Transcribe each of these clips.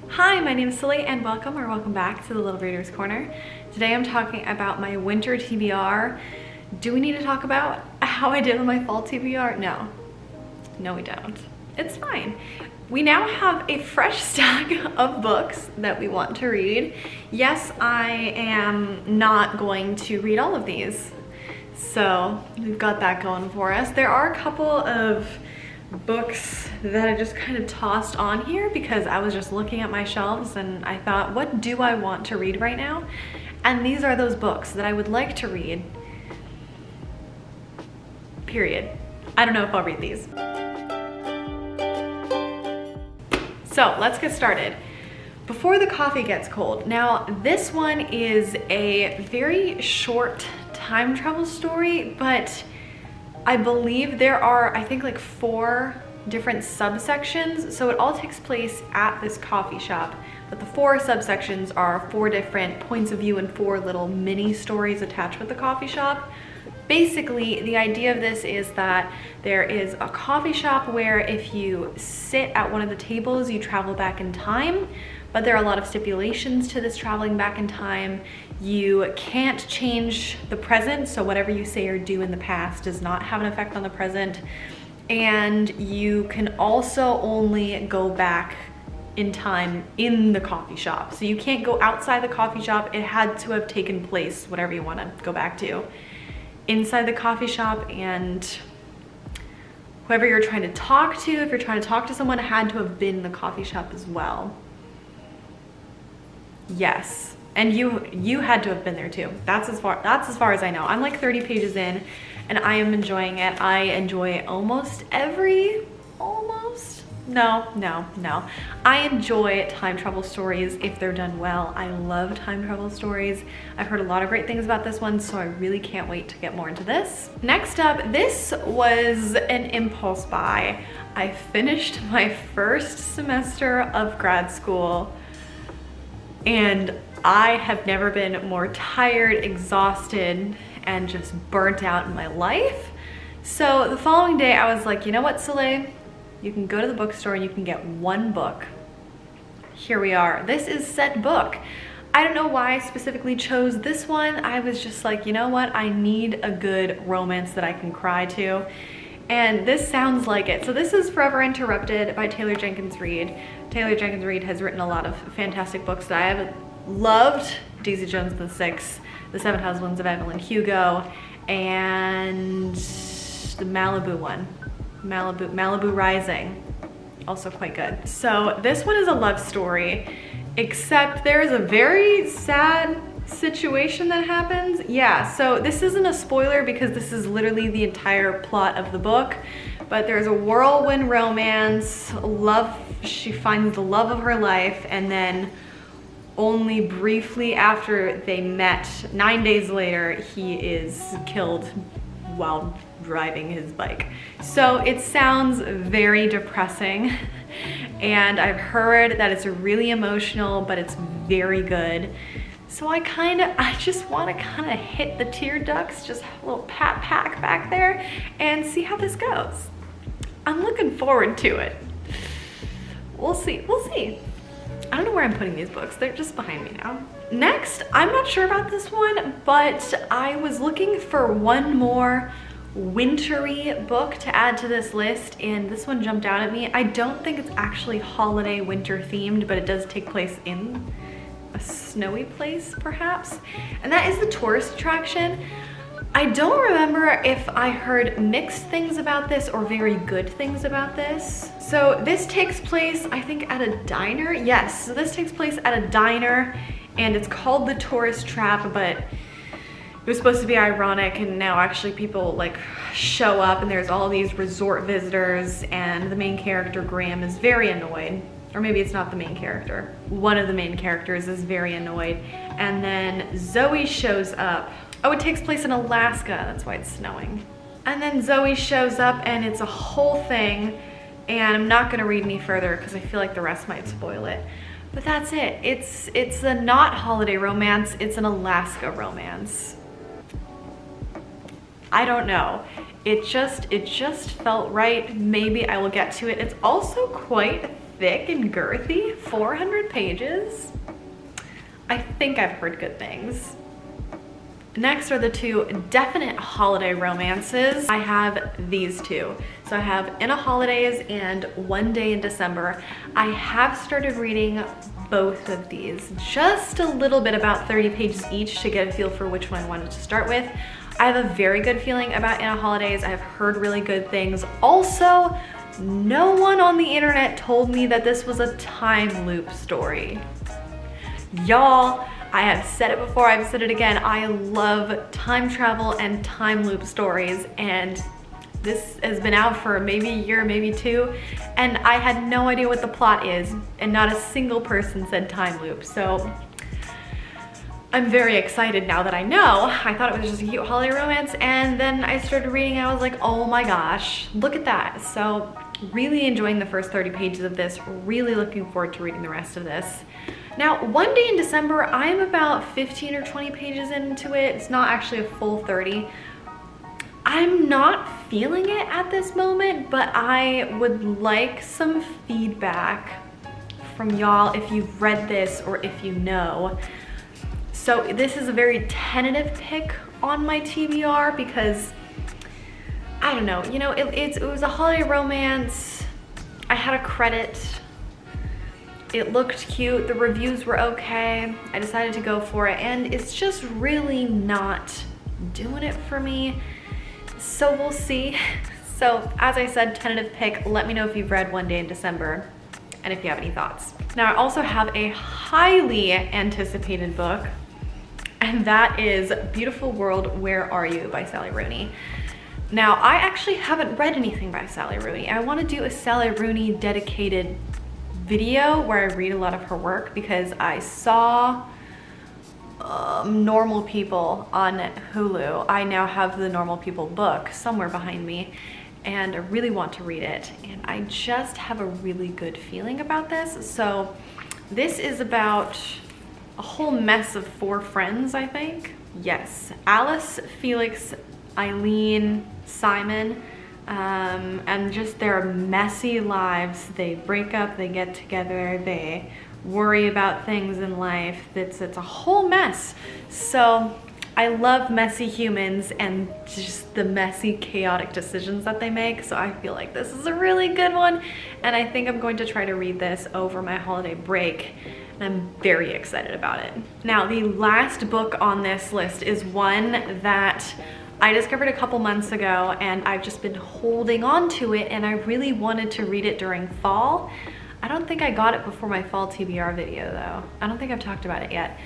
Hi, my name is Silly and welcome back to the Little Reader's Corner. Today I'm talking about my winter TBR. Do we need to talk about how I did with my fall TBR? No we don't. It's fine. We now have a fresh stack of books that we want to read. Yes, I am not going to read all of these. So we've got that going for us. There are a couple of books that I just kind of tossed on here because I was just looking at my shelves and I thought, what do I want to read right now? And these are those books that I would like to read, period. I don't know if I'll read these. So let's get started. Before the Coffee Gets Cold. Now this one is a very short time travel story, but I believe there are, I think, like 4 different subsections. So it all takes place at this coffee shop, but the 4 subsections are 4 different points of view and 4 little mini stories attached with the coffee shop. Basically, the idea of this is that there is a coffee shop where if you sit at one of the tables, you travel back in time, but there are a lot of stipulations to this traveling back in time. You can't change the present, so whatever you say or do in the past does not have an effect on the present. And you can also only go back in time in the coffee shop. So you can't go outside the coffee shop. It had to have taken place, whatever you want to go back to, inside the coffee shop, and whoever you're trying to talk to, if you're trying to talk to someone, had to have been in the coffee shop as well. Yes, and you had to have been there too. That's as far as I know. I'm like 30 pages in and I am enjoying it. I enjoy almost every, no. I enjoy time travel stories if they're done well. I love time travel stories. I've heard a lot of great things about this one, so I really can't wait to get more into this. Next up, this was an impulse buy. I finished my first semester of grad school and I have never been more tired, exhausted, and just burnt out in my life. So the following day I was like, you know what, Soleil? You can go to the bookstore and you can get 1 book. Here we are. This is said book. I don't know why I specifically chose this one. I was just like, you know what? I need a good romance that I can cry to. And this sounds like it. So this is Forever Interrupted by Taylor Jenkins Reid. Taylor Jenkins Reid has written a lot of fantastic books that I have loved. Daisy Jones and the Six, The 7 Husbands of Evelyn Hugo, and the Malibu one. Malibu Rising, also quite good. So this one is a love story, except there is a very sad situation that happens. Yeah, so this isn't a spoiler because this is literally the entire plot of the book, but there's a whirlwind romance, she finds the love of her life, and then only briefly after they met, 9 days later, he is killed while driving his bike. So it sounds very depressing, and I've heard that it's really emotional, but it's very good. So I just want to kind of hit the tear ducts, just have a little pat back there and see how this goes. I'm looking forward to it. We'll see. I don't know where I'm putting these books. They're just behind me now. Next, I'm not sure about this one, but I was looking for one more wintry book to add to this list, and this one jumped out at me. I don't think it's actually holiday winter themed, but it does take place in a snowy place perhaps, and that is The Tourist Attraction. I don't remember if I heard mixed things about this or very good things about this. So this takes place, I think, at a diner. Yes, so this takes place at a diner and it's called The Tourist Trap, but it was supposed to be ironic, and now actually people like show up and there's all these resort visitors, and the main character, Graham, is very annoyed. Or maybe it's not the main character. One of the main characters is very annoyed. And then Zoe shows up. Oh, it takes place in Alaska, that's why it's snowing. And then Zoe shows up and it's a whole thing, and I'm not gonna read any further because I feel like the rest might spoil it. But that's it. It's a not holiday romance, it's an Alaska romance. I don't know. It just felt right. Maybe I will get to it. It's also quite thick and girthy, 400 pages. I think I've heard good things. Next are the two definite holiday romances. I have these two. So I have In a Holidays and One Day in December. I have started reading both of these, just a little bit, about 30 pages each, to get a feel for which one I wanted to start with. I have a very good feeling about In a Holidays. I've heard really good things. Also, no one on the internet told me that this was a time loop story. Y'all, I have said it before, I've said it again, I love time travel and time loop stories, and this has been out for maybe a year, maybe two, and I had no idea what the plot is, and not a single person said time loop, so I'm very excited now that I know. I thought it was just a cute holiday romance, and then I started reading and I was like, oh my gosh, look at that. So really enjoying the first 30 pages of this, really looking forward to reading the rest of this. Now, One Day in December, I'm about 15 or 20 pages into it. It's not actually a full 30. I'm not feeling it at this moment, but I would like some feedback from y'all if you've read this or if you know. So this is a very tentative pick on my TBR because, I don't know, you know, it was a holiday romance. I had a credit. It looked cute, the reviews were okay. I decided to go for it, and it's just really not doing it for me. So we'll see. So as I said, tentative pick. Let me know if you've read One Day in December and if you have any thoughts. Now I also have a highly anticipated book, and that is Beautiful World, Where Are You by Sally Rooney. Now I actually haven't read anything by Sally Rooney. I want to do a Sally Rooney dedicated video where I read a lot of her work because I saw Normal People on Hulu. I now have the Normal People book somewhere behind me, and I really want to read it, and I just have a really good feeling about this. So this is about a whole mess of 4 friends, I think. Yes, Alice, Felix, Eileen, Simon, and just their messy lives. They break up, they get together, they worry about things in life. It's a whole mess. So I love messy humans and just the messy, chaotic decisions that they make. So I feel like this is a really good one, and I think I'm going to try to read this over my holiday break, and I'm very excited about it. Now, the last book on this list is one that I discovered a couple months ago, and I've just been holding on to it, and I really wanted to read it during fall. I don't think I got it before my fall TBR video though. I don't think I've talked about it yet.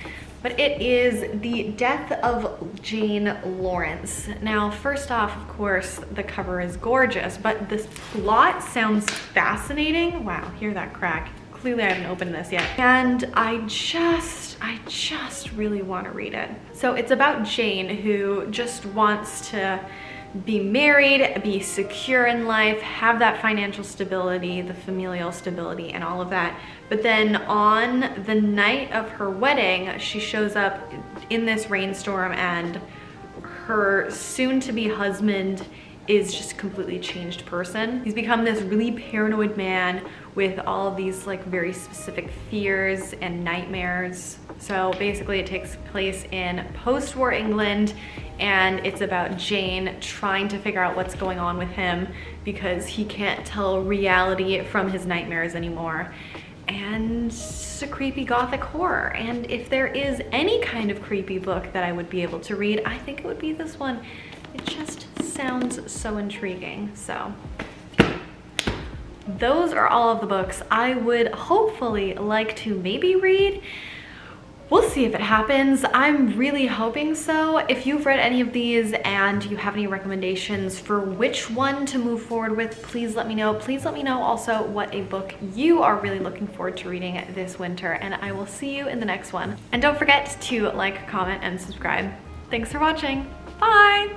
But it is The Death of Jane Lawrence. Now, first off, of course, the cover is gorgeous, but this plot sounds fascinating. Wow, hear that crack. Clearly I haven't opened this yet. And I just really want to read it. So it's about Jane, who just wants to be married, be secure in life, have that financial stability, the familial stability, and all of that. But then on the night of her wedding, she shows up in this rainstorm, and her soon-to-be husband is just a completely changed person. He's become this really paranoid man with all of these like very specific fears and nightmares. So basically it takes place in post-war England, and it's about Jane trying to figure out what's going on with him because he can't tell reality from his nightmares anymore. And it's a creepy gothic horror. And if there is any kind of creepy book that I would be able to read, I think it would be this one. It just sounds so intriguing. So those are all of the books I would hopefully like to maybe read. We'll see if it happens. I'm really hoping so. If you've read any of these and you have any recommendations for which one to move forward with, please let me know. Please let me know also what a book you are really looking forward to reading this winter, and I will see you in the next one. And don't forget to like, comment, and subscribe. Thanks for watching. Bye!